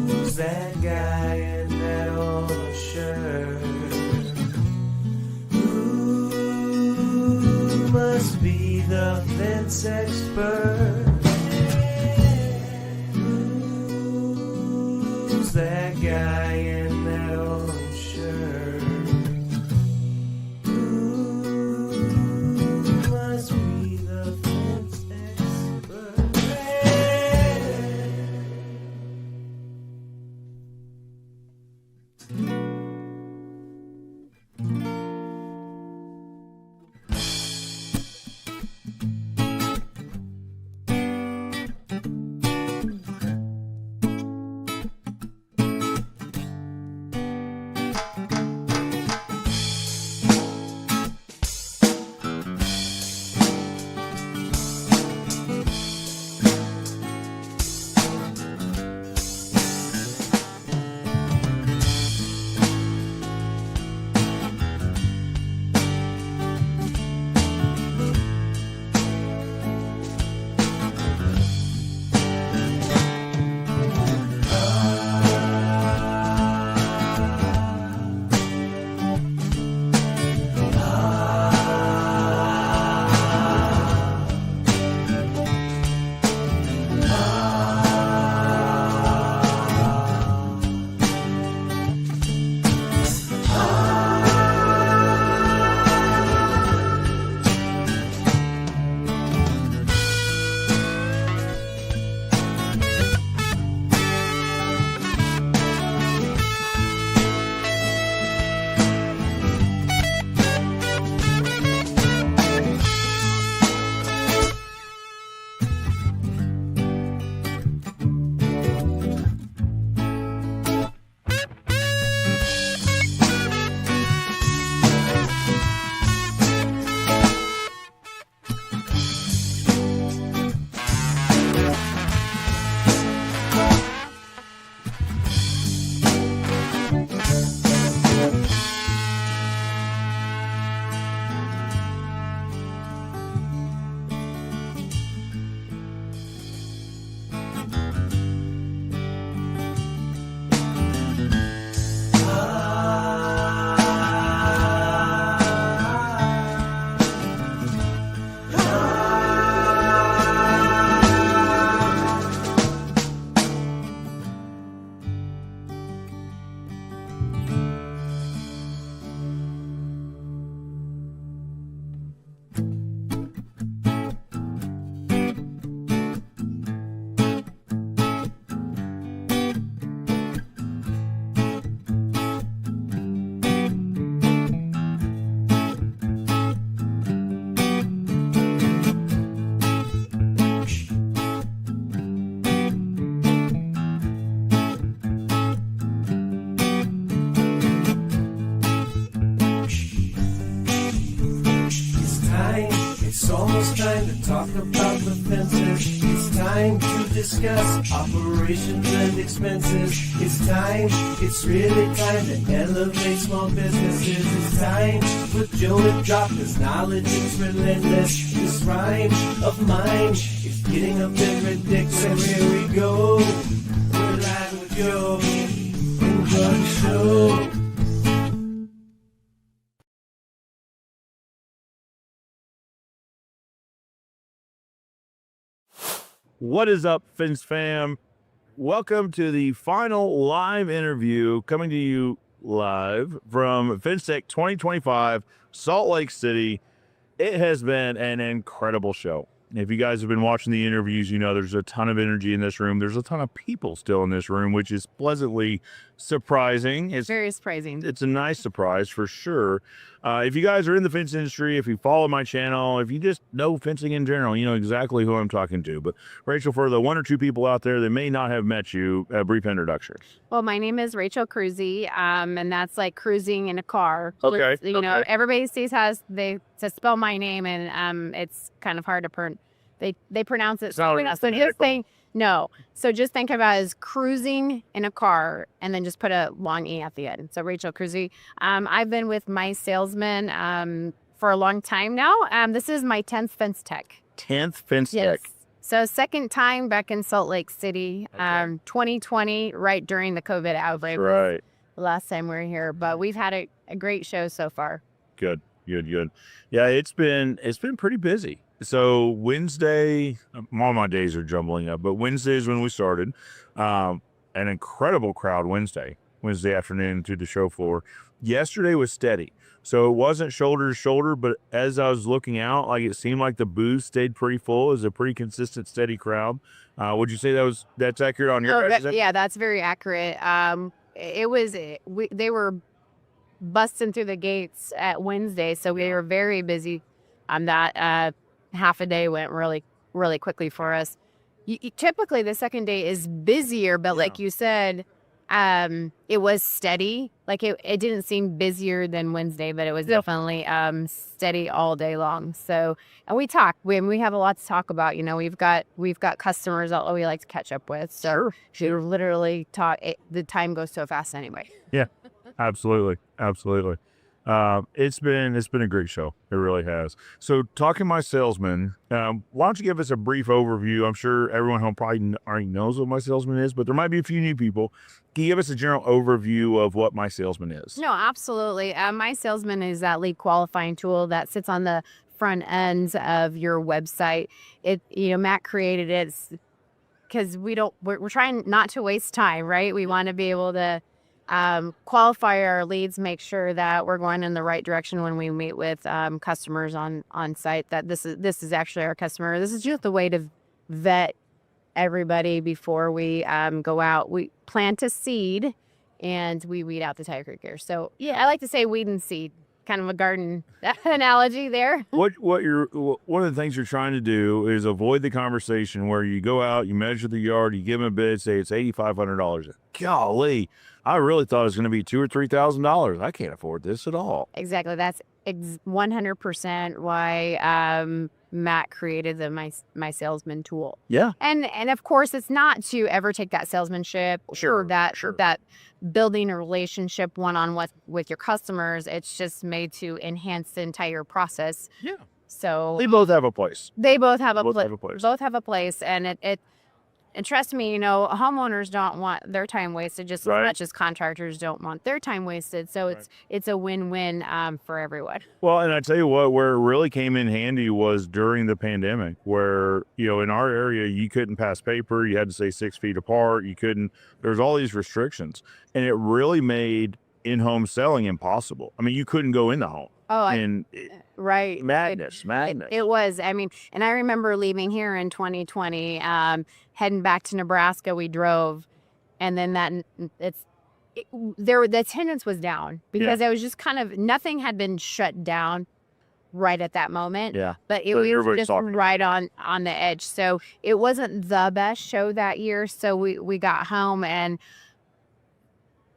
Who's that guy in that old shirt? Who must be the fence expert? Who's that guy in that old shirt? Who must be the fence expert? Time to talk about the fences. It's time to discuss operations and expenses. It's time, it's really time to elevate small businesses. It's time for Joe to drop his knowledge. It's relentless. This rhyme of mine is getting a bit ridiculous. Here we go. We're live with Joe. Enjoy the show. What is up, Fence fam? Welcome to the final live interview coming to you live from FenceTech 2025, Salt Lake City. It has been an incredible show. If you guys have been watching the interviews, you know there's a ton of energy in this room. There's a ton of people still in this room, which is pleasantly surprising. It's very surprising. It's a nice surprise for sure. If you guys are in the fence industry, if you follow my channel, if you just know fencing in general, you know exactly who I'm talking to. But Rachel, for the one or two people out there that may not have met you, a brief introduction. Well, my name is Rachel Cruzy, and that's like cruising in a car. Okay. You know, everybody sees how they to spell my name, and it's kind of hard to pronounce. They pronounce it. So his thing, no. So just think about it as cruising in a car, and then just put a long E at the end. So Rachel Cruzy. I've been with MySalesman for a long time now. This is my 10th FenceTech. 10th FenceTech. So second time back in Salt Lake City, 2020, right during the COVID outbreak. Right. The last time we were here, but we've had a great show so far. Good. Yeah, it's been pretty busy. So Wednesday, all my days are jumbling up, but Wednesday is when we started. An incredible crowd Wednesday afternoon through the show floor. Yesterday was steady. So it wasn't shoulder to shoulder, but as I was looking out, like it seemed like the booth stayed pretty full. It was a pretty consistent, steady crowd. Would you say that's accurate on your guys'? Yeah, that's very accurate. They were busting through the gates at Wednesday, so we were very busy on that. Half a day went really, really quickly for us. Typically, the second day is busier, but like you said, it was steady. Like it didn't seem busier than Wednesday, but it was definitely steady all day long. So, and we have a lot to talk about. We've got customers that we like to catch up with. So we literally the time goes so fast anyway. Yeah, absolutely. It's been a great show. It really has. So talking My Salesman, why don't you give us a brief overview? I'm sure everyone home probably already knows what My Salesman is, but there might be a few new people. Can you give us a general overview of what My Salesman is? No, absolutely. My Salesman is that lead qualifying tool that sits on the front ends of your website. Matt created it because we're trying not to waste time, right? We want to be able to qualify our leads, make sure that we're going in the right direction when we meet with customers on site, that this is actually our customer. This is just the way to vet everybody before we go out. We plant a seed and we weed out the tiger gear. So yeah, I like to say weed and seed, kind of a garden analogy there. One of the things you're trying to do is avoid the conversation where you go out, you measure the yard, you give them a bid, say it's $8,500. Golly, I really thought it was going to be $2,000 or $3,000. I can't afford this at all. Exactly. That's 100% why Matt created the My Salesman tool. Yeah. And of course, it's not to ever take that salesmanship or that building a relationship one-on-one with your customers. It's just made to enhance the entire process. Yeah. So they both have a place. They both have a place. Both have a place, and and trust me, homeowners don't want their time wasted just as much as contractors don't want their time wasted. So it's a win-win for everyone. Well, and I tell you what, where it really came in handy was during the pandemic, where, in our area, you couldn't pass paper. You had to stay 6 feet apart. There's all these restrictions. And it really made in-home selling impossible. I mean, you couldn't go in the home. Right. Madness. It was. I mean, and I remember leaving here in 2020, heading back to Nebraska. We drove, and then the attendance was down because it was just kind of nothing had been shut down right at that moment. Yeah. But we were just right on the edge. So it wasn't the best show that year. So we got home and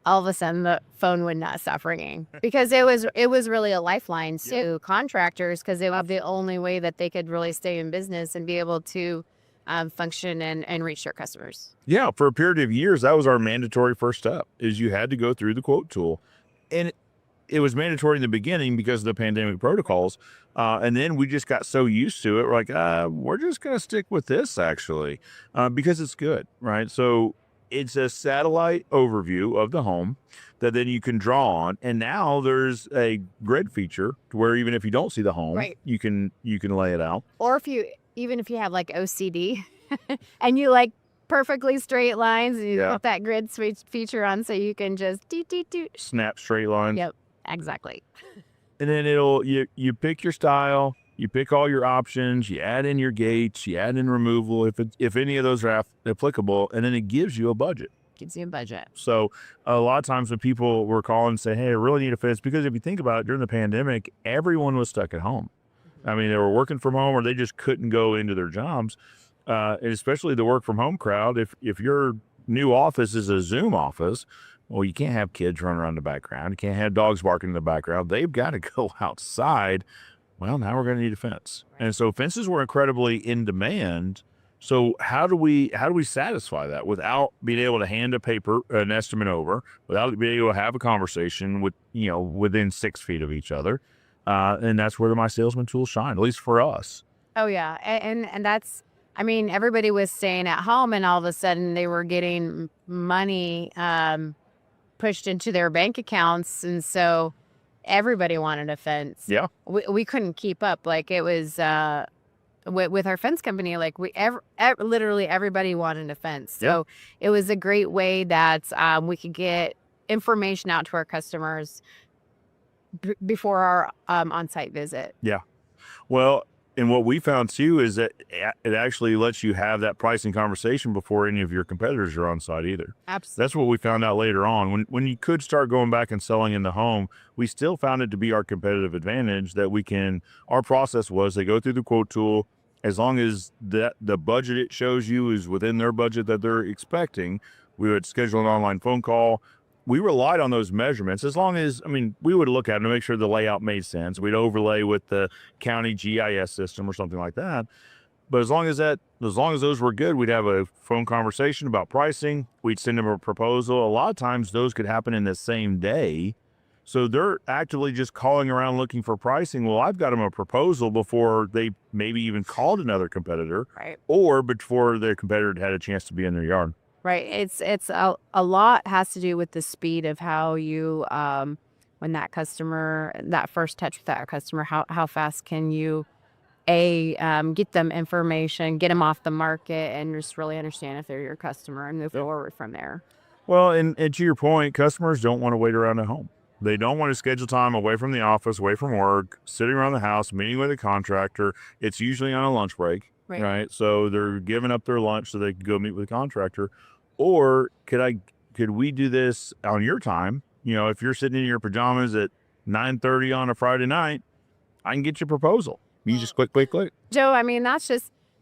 all of a sudden the phone would not stop ringing because it was really a lifeline to contractors, because it was the only way that they could really stay in business and be able to function and reach their customers. Yeah, for a period of years, that was our mandatory first step, is you had to go through the quote tool. And it was mandatory in the beginning because of the pandemic protocols. And then we just got so used to it. We're like, we're just going to stick with this actually, because it's good, right? So it's a satellite overview of the home that then you can draw on. And now there's a grid feature to where even if you don't see the home, you can lay it out. Or even if you have like OCD and you like perfectly straight lines, you put that grid switch feature on so you can just snap straight lines. Yep, exactly. And then you pick your style, you pick all your options, you add in your gates, you add in removal if any of those are applicable, and then it gives you a budget. So a lot of times when people were calling and say, hey, I really need a fence, because if you think about it, during the pandemic, everyone was stuck at home. I mean, they were working from home or they just couldn't go into their jobs. And especially the work from home crowd. If your new office is a Zoom office, well, you can't have kids running around in the background. You can't have dogs barking in the background. They've got to go outside. Well, now we're going to need a fence. And so fences were incredibly in demand. So how do we satisfy that without being able to hand an estimate over, without being able to have a conversation within 6 feet of each other? And that's where the My Salesman tools shine, at least for us. Oh yeah, and that's, I mean, everybody was staying at home, and all of a sudden they were getting money pushed into their bank accounts, and so everybody wanted a fence. Yeah. We couldn't keep up. Like, it was with our fence company, like literally everybody wanted a fence. So it was a great way that we could get information out to our customers before our on-site visit. Yeah. Well, and what we found too is that it actually lets you have that pricing conversation before any of your competitors are on site either. Absolutely. That's what we found out later on. When you could start going back and selling in the home, we still found it to be our competitive advantage that our process was they go through the quote tool. As long as the budget it shows you is within their budget that they're expecting, we would schedule an online phone call. We relied on those measurements as long as, we would look at them to make sure the layout made sense. We'd overlay with the county GIS system or something like that. But as long as those were good, we'd have a phone conversation about pricing. We'd send them a proposal. A lot of times those could happen in the same day. So they're actively just calling around looking for pricing. Well, I've got them a proposal before they maybe even called another competitor, right? Or before their competitor had a chance to be in their yard. Right. It's a lot has to do with the speed of how you, when that first touch with that customer, how fast can you, get them information, get them off the market, and just really understand if they're your customer and move forward from there. Well, and to your point, customers don't want to wait around at home. They don't want to schedule time away from the office, away from work, sitting around the house, meeting with a contractor. It's usually on a lunch break, right? So they're giving up their lunch so they can go meet with a contractor. Or could we do this on your time? If you're sitting in your pajamas at 9:30 on a Friday night, I can get you a proposal. You just click. Joe,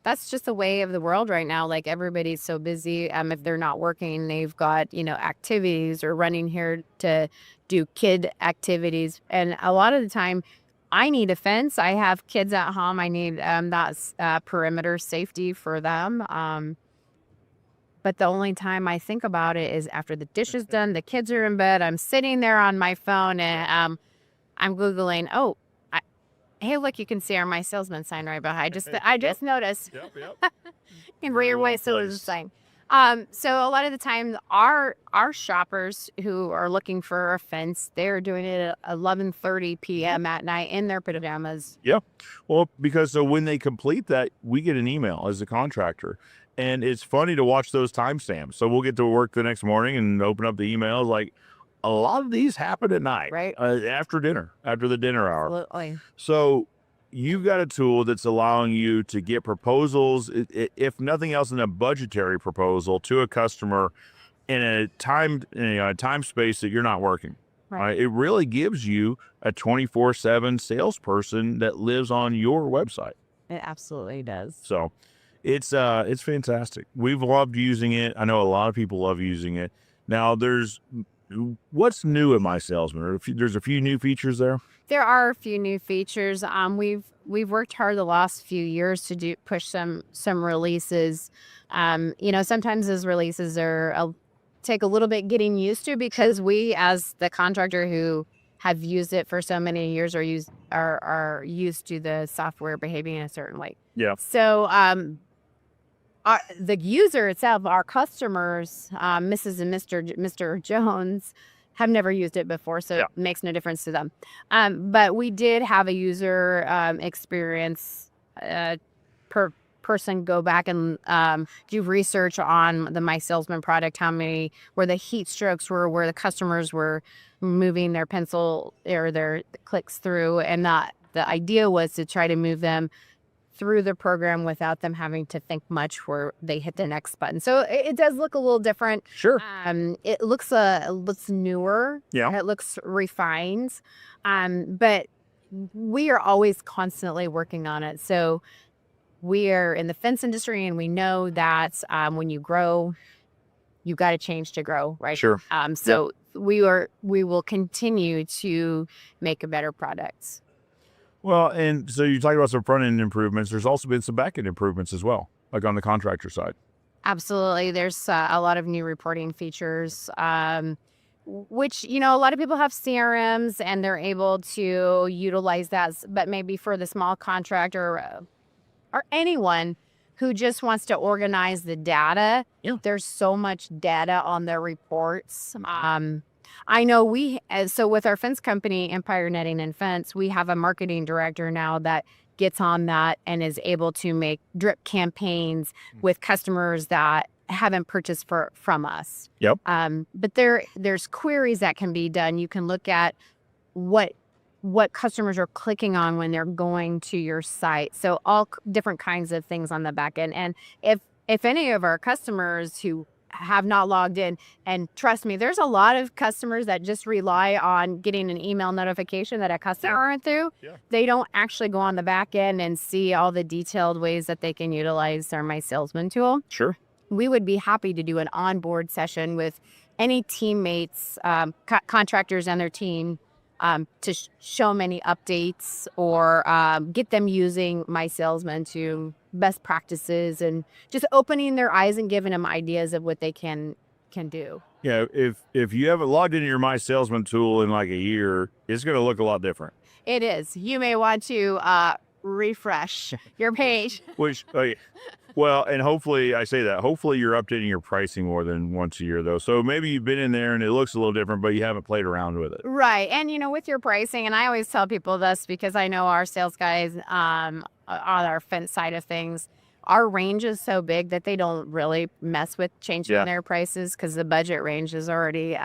that's just the way of the world right now. Like, everybody's so busy. If they're not working, they've got, activities or running here to do kid activities. And a lot of the time I need a fence. I have kids at home. I need that perimeter safety for them. But the only time I think about it is after the dish is done, the kids are in bed, I'm sitting there on my phone, and I'm Googling, hey, look, you can see our My Salesman sign right behind. I just noticed. Yep. In rear way, so there's a sign. So a lot of the time, our shoppers who are looking for a fence, they're doing it at 11:30 p.m. at night in their pajamas. Yeah. Well, because when they complete that, we get an email as a contractor. And it's funny to watch those timestamps. So we'll get to work the next morning and open up the emails. Like, a lot of these happen at night, right? After the dinner hour. Absolutely. So you've got a tool that's allowing you to get proposals, if nothing else, in a budgetary proposal to a customer in a time space that you're not working. Right. It really gives you a 24/7 salesperson that lives on your website. It absolutely does. So it's fantastic. We've loved using it. I know a lot of people love using it. Now, what's new at My Salesman? There's a few new features there. There are a few new features. We've worked hard the last few years to push some releases. Sometimes those releases take a little bit getting used to, because we, as the contractor who have used it for so many years, are used to the software behaving in a certain way. Yeah. So the user itself, our customers, Mrs. and Mr. Jones, have never used it before, so it makes no difference to them. But we did have a user experience person go back and do research on the My Salesman product, where the heat strokes were, where the customers were moving their pencil or their clicks through, and the idea was to try to move them through the program without them having to think much where they hit the next button. So it does look a little different. Sure. It looks newer. Yeah. It looks refined. But we are always constantly working on it. So we are in the fence industry, and we know that when you grow, you got to change to grow, right? Sure. We will continue to make a better product. Well, and so you talked about some front-end improvements. There's also been some back-end improvements as well, like on the contractor side. Absolutely. There's a lot of new reporting features. which, you know, a lot of people have CRMs and they're able to utilize that, but maybe for the small contractor or anyone who just wants to organize the data. Yeah. There's so much data on their reports. I know so with our fence company, Empire Netting and Fence, we have a marketing director now that gets on that and is able to make drip campaigns with customers that haven't purchased from us. Yep. But there's queries that can be done. You can look at what customers are clicking on when they're going to your site. So all different kinds of things on the back end. And if any of our customers who have not logged in, and trust me, there's a lot of customers that just rely on getting an email notification that a customer went through. Yeah. They don't actually go on the back end and see all the detailed ways that they can utilize our MySalesman tool. Sure. We would be happy to do an onboard session with any teammates, contractors and their team, to show them any updates or get them using MySalesman to best practices and just opening their eyes and giving them ideas of what they can do. Yeah, if you haven't logged into your MySalesman tool in like a year, it's going to look a lot different. It is. You may want to refresh your page. Which, well, and hopefully you're updating your pricing more than once a year, though. So maybe you've been in there and it looks a little different, but you haven't played around with it. Right. And, you know, with your pricing, and I always tell people this because I know our sales guys on our fence side of things, our range is so big that they don't really mess with changing their prices because the budget range is already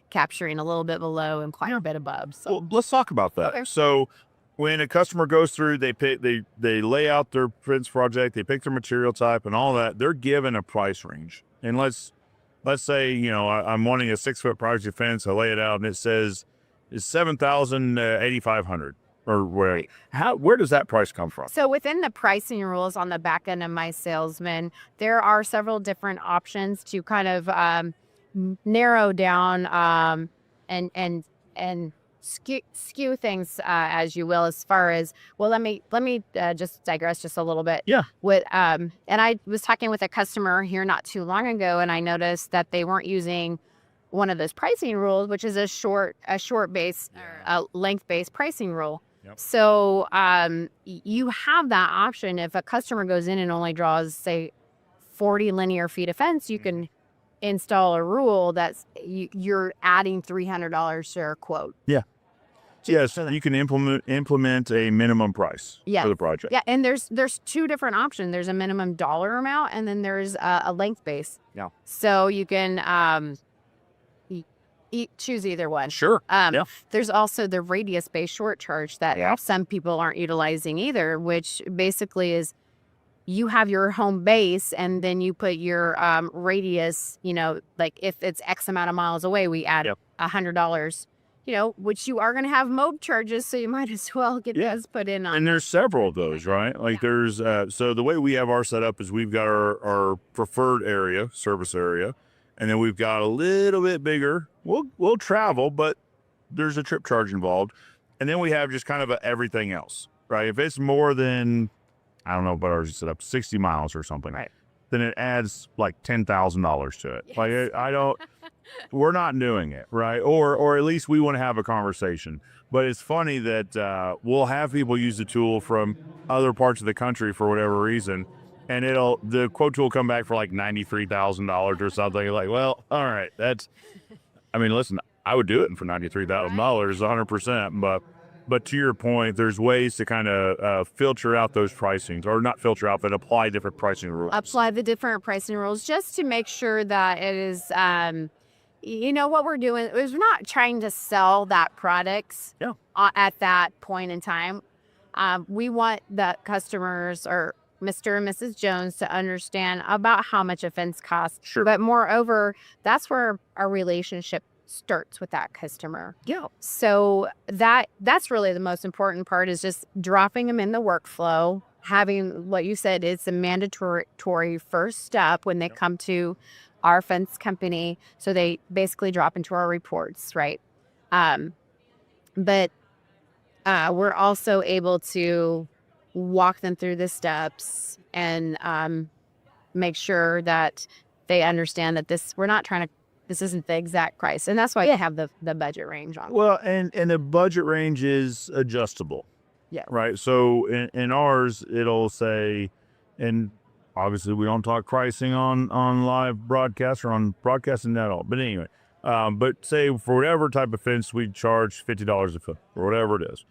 capturing a little bit below and quite a bit above. So Well, let's talk about that. Okay. So when a customer goes through, they lay out their fence project, they pick their material type and all that, they're given a price range. And let's say, you know, I'm wanting a 6-foot project fence. I lay it out and it says it's $7,000, $8,500 or where does that price come from? So within the pricing rules on the back end of MySalesman, there are several different options to kind of narrow down and skew things as you will, as far as, well, let me just digress just a little bit. Yeah. And I was talking with a customer here not too long ago, and I noticed that they weren't using one of those pricing rules, which is a short base, length based pricing rule. Yep. So you have that option. If a customer goes in and only draws, say, 40 linear feet of fence, you can install a rule that's you're adding $300 to their quote. Yeah. Yes, you can implement a minimum price for the project. Yeah, and there's two different options. There's a minimum dollar amount, and then there's a length base. Yeah. So you can choose either one. Sure. There's also the radius-based short charge that some people aren't utilizing either, which basically is you have your home base and then you put your radius, you know, like if it's X amount of miles away, we add $100, you know, which you are going to have mob charges. So you might as well get those put in on. And there's several of those, right? Like there's, so the way we have our set up is we've got our preferred area, service area, and then we've got a little bit bigger. We'll travel, but there's a trip charge involved. And then we have just kind of everything else, right? If it's more than, I don't know, but ours is set up 60 miles or something, right, then it adds like $10,000 to it. Yes. Like we're not doing it, right? Or at least we want to have a conversation. But it's funny that we'll have people use the tool from other parts of the country for whatever reason, and the quote tool will come back for like $93,000 or something. You're like, well, all right, listen, I would do it for $93,000, 100%. But to your point, there's ways to kind of filter out those pricings, or not filter out, but apply different pricing rules. Apply the different pricing rules just to make sure that it is, you know, what we're doing is we're not trying to sell that products at that point in time. We want the customers or Mr. and Mrs. Jones to understand about how much a fence costs. Sure. But moreover, that's where our relationship starts with that customer. Yeah. So that's really the most important part, is just dropping them in the workflow, having what you said, it's a mandatory first step when they come to our fence company. So they basically drop into our reports, right? But we're also able to walk them through the steps and make sure that they understand that we're not trying to this isn't the exact price. And that's why I have the budget range on. Well, and the budget range is adjustable. Yeah. Right. So in ours, it'll say, and obviously we don't talk pricing on live broadcast or on broadcasting at all. But anyway, but say for whatever type of fence we charge $50 a foot or whatever it is,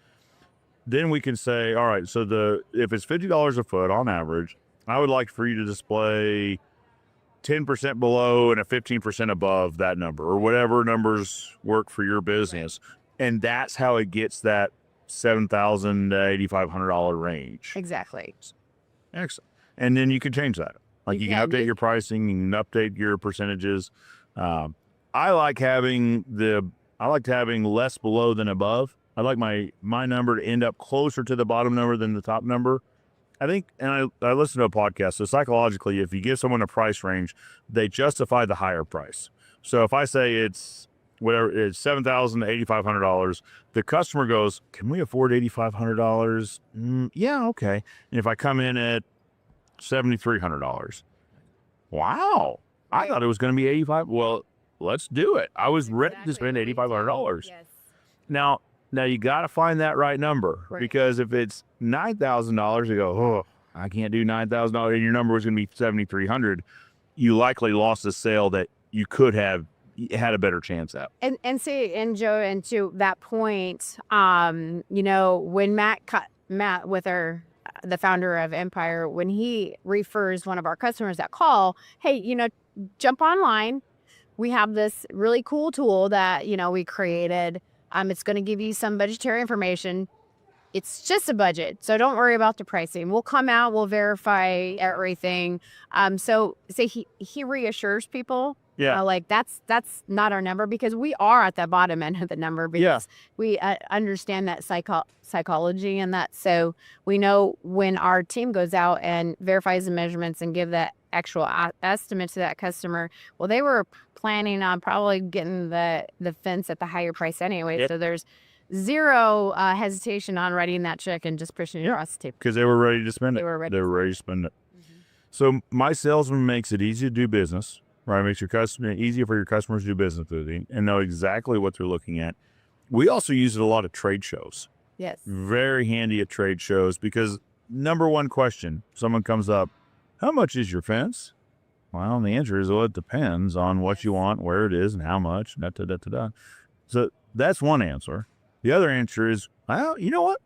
then we can say, all right, so if it's $50 a foot on average, I would like for you to display 10% below and a 15% above that number, or whatever numbers work for your business. And that's how it gets that $7,000 to $8,500 range. Exactly. Excellent. And then you can change that. Like you can update your pricing, you can update your percentages. I like having less below than above. I like my number to end up closer to the bottom number than the top number. I think, and I listen to a podcast, so psychologically, if you give someone a price range, they justify the higher price. So if I say it's $7,000 to $8,500, the customer goes, can we afford $8,500? Yeah, okay. And if I come in at $7,300, wow, I thought it was going to be $8,500. Well, let's do it. I was ready to spend $8,500. Yes. Now you got to find that right number, because if it's $9,000, you go, oh, I can't do $9,000, and your number was going to be $7,300. You likely lost a sale that you could have had a better chance at. And Joe, and to that point, when Matt with the founder of Empire, when he refers one of our customers that call, hey, jump online. We have this really cool tool that, we created. It's going to give you some budgetary information. It's just a budget, so don't worry about the pricing. We'll come out, we'll verify everything. So he reassures people. Yeah. Like that's not our number, because we are at the bottom end of the number, because we understand that psychology and that. So we know when our team goes out and verifies the measurements and give that actual estimate to that customer, well, they were planning on probably getting the fence at the higher price anyway. Yep. So there's zero hesitation on writing that check and just pushing it across the table. Because they were ready to spend it. They were ready to spend it. Mm-hmm. So MySalesman makes it easy to do business, right? It makes easier for your customers to do business with you and know exactly what they're looking at. We also use it a lot at trade shows. Yes. Very handy at trade shows, because number one question, someone comes up, how much is your fence? Well, the answer is, well, it depends on what you want, where it is, and how much. So that's one answer. The other answer is, well, you know what?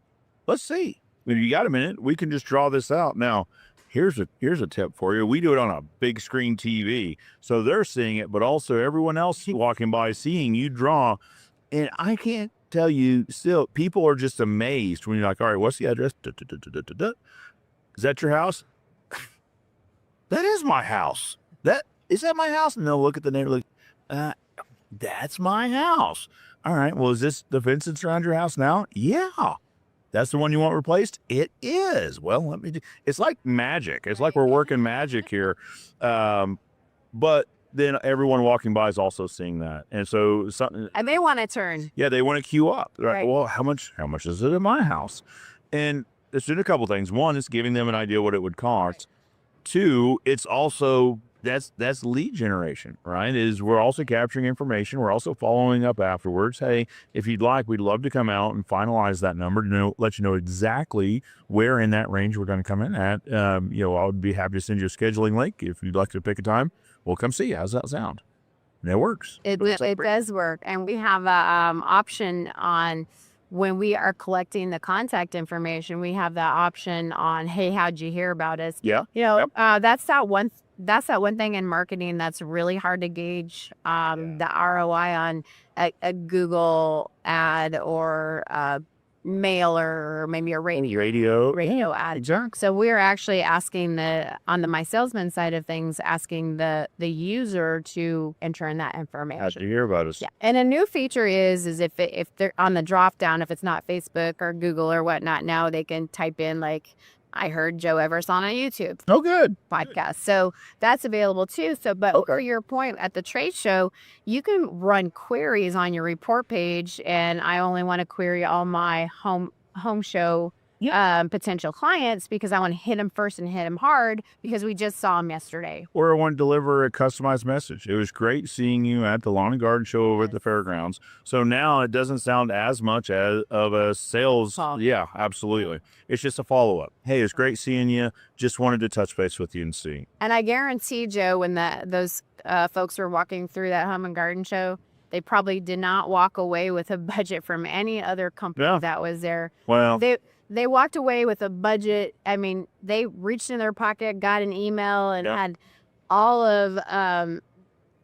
Let's see. If you got a minute, we can just draw this out. Now, here's a tip for you. We do it on a big screen TV, so they're seeing it, but also everyone else walking by seeing you draw. And I can't tell you, still, people are just amazed when you're like, all right, what's the address? Is that your house? That is my house. Is that my house? And they'll look at the neighbor like, that's my house. All right, well, is this the fence that's around your house now? Yeah. That's the one you want replaced? It is. Well, it's like magic. It's like we're working magic here. But then everyone walking by is also seeing that. And so something. And they want to turn. Yeah, they want to queue up. Right. Well, how much is it in my house? And it's doing a couple things. One, it's giving them an idea what it would cost. Two, it's also that's lead generation, right? We're also capturing information. We're also following up afterwards. Hey, if you'd like, we'd love to come out and finalize that number to let you know exactly where in that range we're going to come in at. I would be happy to send you a scheduling link if you'd like to pick a time. We'll come see you. How's that sound? And it works. It does work, and we have a option on. When we are collecting the contact information, we have that option on, hey, how'd you hear about us? Yeah. That's that one thing in marketing that's really hard to gauge the ROI on a Google ad or a mailer, or maybe a radio ad. Exactly. So we're actually asking on the MySalesman side of things, asking the user to enter in that information. How'd you hear about us? Yeah. And a new feature is if they're on the drop down, if it's not Facebook or Google or whatnot, now they can type in like, I heard Joe Everest on a YouTube podcast. So that's available too. So, but for your point at the trade show, you can run queries on your report page, and I only want to query all my home show potential clients because I want to hit them first and hit them hard because we just saw them yesterday. Or I want to deliver a customized message. It was great seeing you at the lawn and garden show over at the fairgrounds. So now it doesn't sound as much as of a sales. Call. Yeah, absolutely. It's just a follow-up. Hey, it's great seeing you. Just wanted to touch base with you and see. And I guarantee, Joe, when those folks were walking through that home and garden show, they probably did not walk away with a budget from any other company that was there. Well, they walked away with a budget. I mean, they reached in their pocket, got an email, and had all of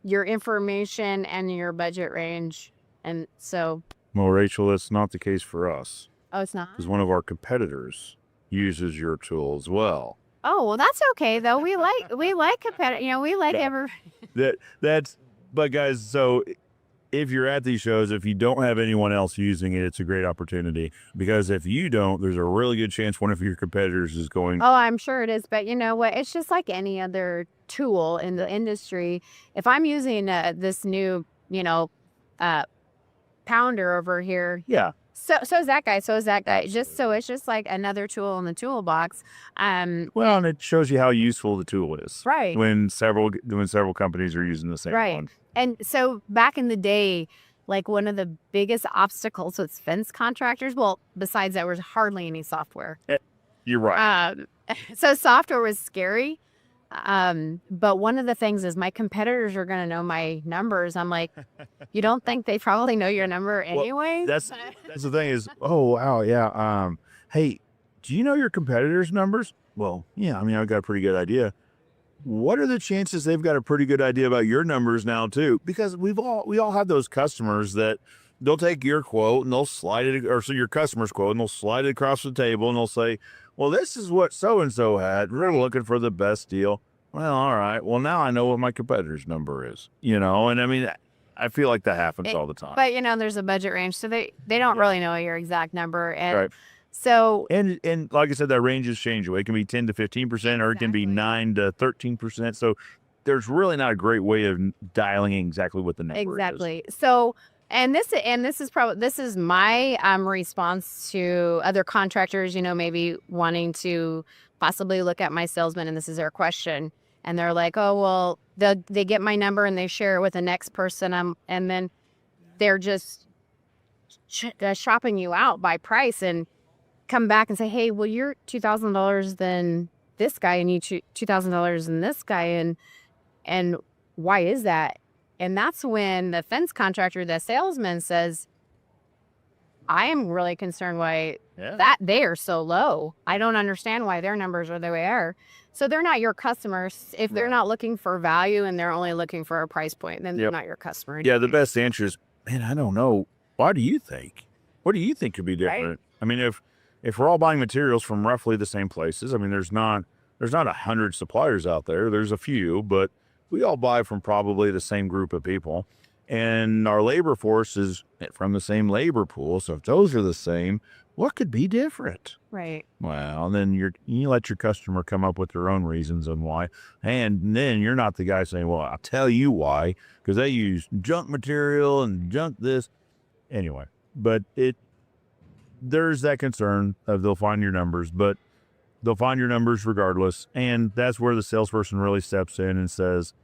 your information and your budget range. And so, well, Rachel, that's not the case for us. oh, it's not. Because one of our competitors uses your tool as well. Oh, well, that's okay though. We like competitive. You know, we like But guys, so if you're at these shows, if you don't have anyone else using it, it's a great opportunity, because if you don't, there's a really good chance one of your competitors is going. Oh, I'm sure it is. But you know what? It's just like any other tool in the industry. If I'm using this new, pounder over here. Yeah. So is that guy. So is that guy. It's just like another tool in the toolbox. Well, and it shows you how useful the tool is. Right. When several companies are using the same one. And so back in the day, like one of the biggest obstacles with fence contractors, well, besides that, there was hardly any software. You're right. So software was scary. But one of the things is my competitors are going to know my numbers. I'm like, you don't think they probably know your number anyway? That's the thing is, oh, wow. Yeah. Hey, do you know your competitors' numbers? Well, yeah, I mean, I've got a pretty good idea. What are the chances they've got a pretty good idea about your numbers now too? Because we all have those customers that they'll take your quote and they'll slide it, or so your customer's quote, and they'll slide it across the table and they'll say, well, this is what so-and-so had. We're looking for the best deal. Well, all right. Well, now I know what my competitor's number is, and I mean, I feel like that happens all the time. But, there's a budget range, so they don't really know your exact number. And right. So, and like I said, that range is changeable. It can be 10 to 15%, or it can be 9 to 13%. So there's really not a great way of dialing in exactly what the number is. Exactly. So, and this is my response to other contractors, maybe wanting to possibly look at my salesman, and this is their question. And they're like, oh, well, they get my number and they share it with the next person. And then they're just shopping you out by price and come back and say, hey, well, you're $2,000 than this guy, and you $2,000 than this guy. And why is that? And that's when the fence contractor, the salesman, says, I am really concerned why that they are so low. I don't understand why their numbers are the way they are. So they're not your customers. If they're not looking for value and they're only looking for a price point, then they're not your customer. Yeah, the best answer is, man, I don't know. Why do you think? What do you think could be different? Right? I mean, if we're all buying materials from roughly the same places, I mean, there's not 100 suppliers out there. There's a few, but we all buy from probably the same group of people. And our labor force is from the same labor pool. So if those are the same, what could be different? Right. Well, then you let your customer come up with their own reasons on why. And then you're not the guy saying, well, I'll tell you why, because they use junk material and junk this. Anyway, but there's that concern of they'll find your numbers, but they'll find your numbers regardless. And that's where the salesperson really steps in and says,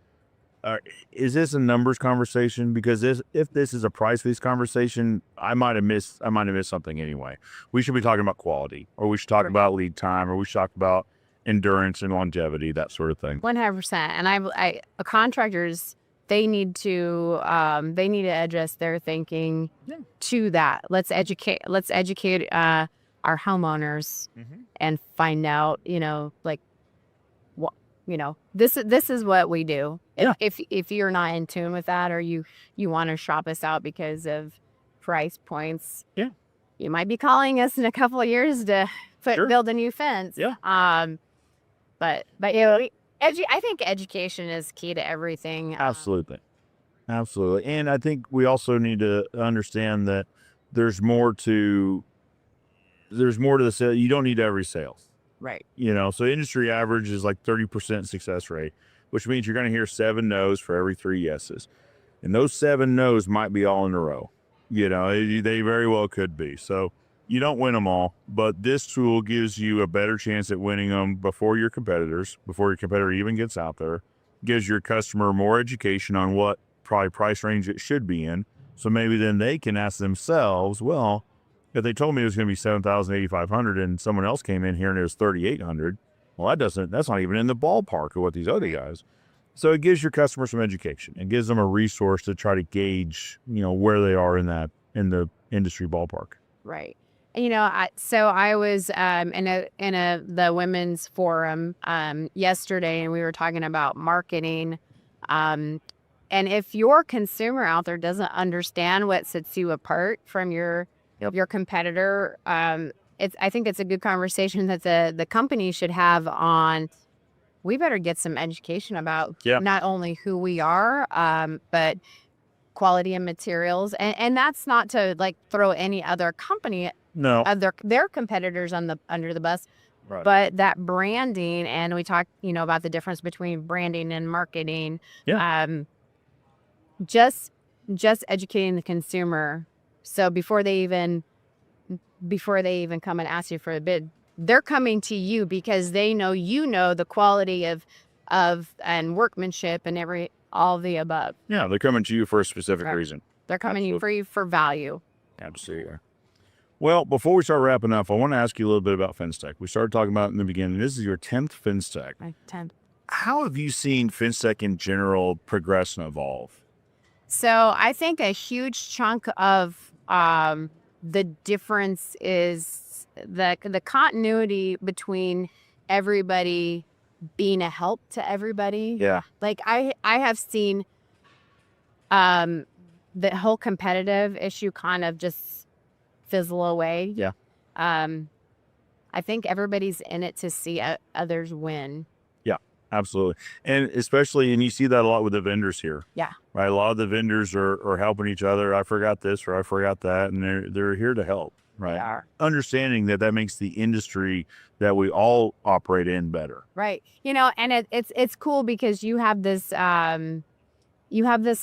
is this a numbers conversation? Because if this is a price-based conversation, I might have missed something anyway. We should be talking about quality, or we should talk about lead time, or we should talk about endurance and longevity, that sort of thing. 100%. And contractors, they need to adjust their thinking to that. Let's educate our homeowners and find out, this is what we do. Yeah. If you're not in tune with that, or you want to shop us out because of price points, you might be calling us in a couple of years to build a new fence. Yeah. But I think education is key to everything. Absolutely. And I think we also need to understand that there's more to the sale. You don't need every sale. Right. So industry average is like 30% success rate, which means you're going to hear 7 no's for every 3 yeses. And those 7 no's might be all in a row. They very well could be. So You don't win them all, but this tool gives you a better chance at winning them before your competitors, before your competitor even gets out there. Gives your customer more education on what probably price range it should be in. So maybe then they can ask themselves, well, if they told me it was going to be 7,000, 8,500 and someone else came in here and it was 3,800, well, that's not even in the ballpark of what these other guys. So it gives your customer some education and gives them a resource to try to gauge, where they are in the industry ballpark. Right. I was in the women's forum yesterday, and we were talking about marketing. And if your consumer out there doesn't understand what sets you apart from your competitor, I think it's a good conversation that the company should have on. We better get some education about not only who we are, but quality of materials, and that's not to throw any other company, their competitors under the bus, right. But that branding, and we talked, about the difference between branding and marketing. Just educating the consumer, so before they even come and ask you for a bid, they're coming to you because they know the quality of workmanship and all the above. Yeah, they're coming to you for a specific reason. They're coming to you for value. Absolutely. Well, before we start wrapping up, I want to ask you a little bit about FenceTech. We started talking about it in the beginning. This is your 10th FenceTech. My 10th. How have you seen FenceTech in general progress and evolve? So I think a huge chunk of the difference is the continuity between everybody being a help to everybody. Yeah. I have seen the whole competitive issue kind of just fizzle away. Yeah. I think everybody's in it to see others win. Yeah, absolutely. And you see that a lot with the vendors here. Yeah. Right. A lot of the vendors are helping each other. I forgot this or I forgot that. And they're here to help. Right. Understanding that makes the industry that we all operate in better. Right. And it's cool because you have this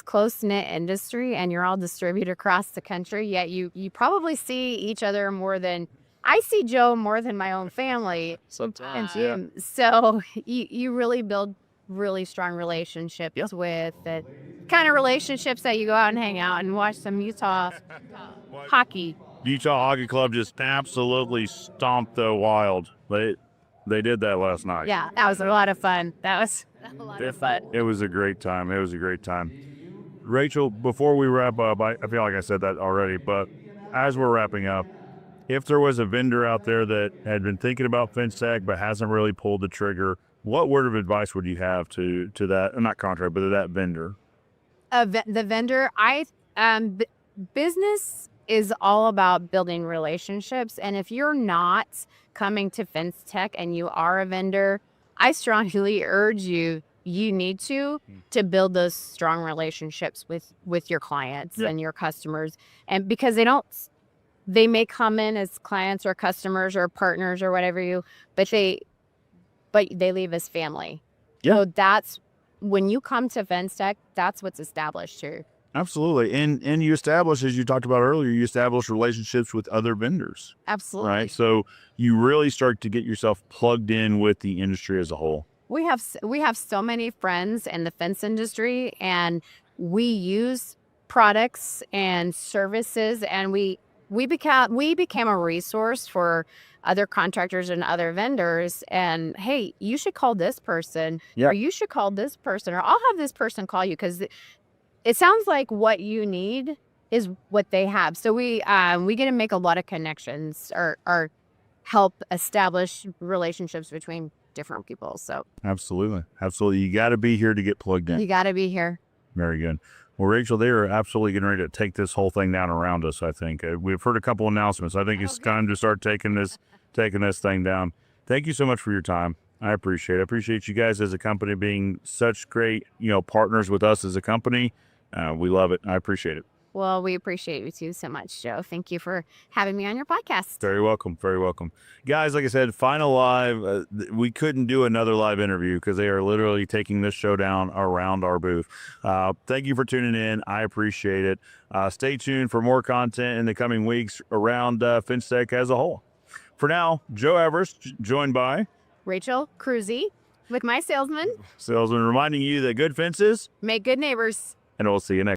close knit industry and you're all distributed across the country. Yet you probably see each other more than I see Joe more than my own family. Sometimes. And Jim. So you really build really strong relationships with the kind of relationships that you go out and hang out and watch some Utah hockey. Utah Hockey Club just absolutely stomped the Wild. They did that last night. Yeah, that was a lot of fun. It was a great time. Rachel, before we wrap up, I feel like I said that already, but as we're wrapping up, if there was a vendor out there that had been thinking about FenceTech but hasn't really pulled the trigger, what word of advice would you have to that, not contract, but to that vendor? The vendor, business is all about building relationships. And if you're not coming to FenceTech and you are a vendor, I strongly urge you need to build those strong relationships with your clients and your customers. And because they may come in as clients or customers or partners or whatever but they leave as family. Yeah. So that's when you come to FenceTech, that's what's established here. Absolutely. And you establish, as you talked about earlier, you establish relationships with other vendors. Absolutely. Right. So you really start to get yourself plugged in with the industry as a whole. We have so many friends in the fence industry, and we use products and services, and we became a resource for other contractors and other vendors. And hey, you should call this person, or you should call this person, or I'll have this person call you, because it sounds like what you need is what they have. So we get to make a lot of connections or help establish relationships between different people. So absolutely. You got to be here to get plugged in. You got to be here. Very good. Well, Rachel, they are absolutely getting ready to take this whole thing down around us. I think we've heard a couple announcements. I think it's time to start taking this thing down. Thank you so much for your time. I appreciate it. I appreciate you guys as a company being such great, partners with us as a company. We love it. I appreciate it. Well, we appreciate you too so much, Joe. Thank you for having me on your podcast. Very welcome. Very welcome. Guys, like I said, final live. We couldn't do another live interview because they are literally taking this show down around our booth. Thank you for tuning in. I appreciate it. Stay tuned for more content in the coming weeks around FenceTech as a whole. For now, Joe Everest, joined by Rachel Cruzy with MySalesman. Salesman, reminding you that good fences, Make good neighbors. and we'll see you next.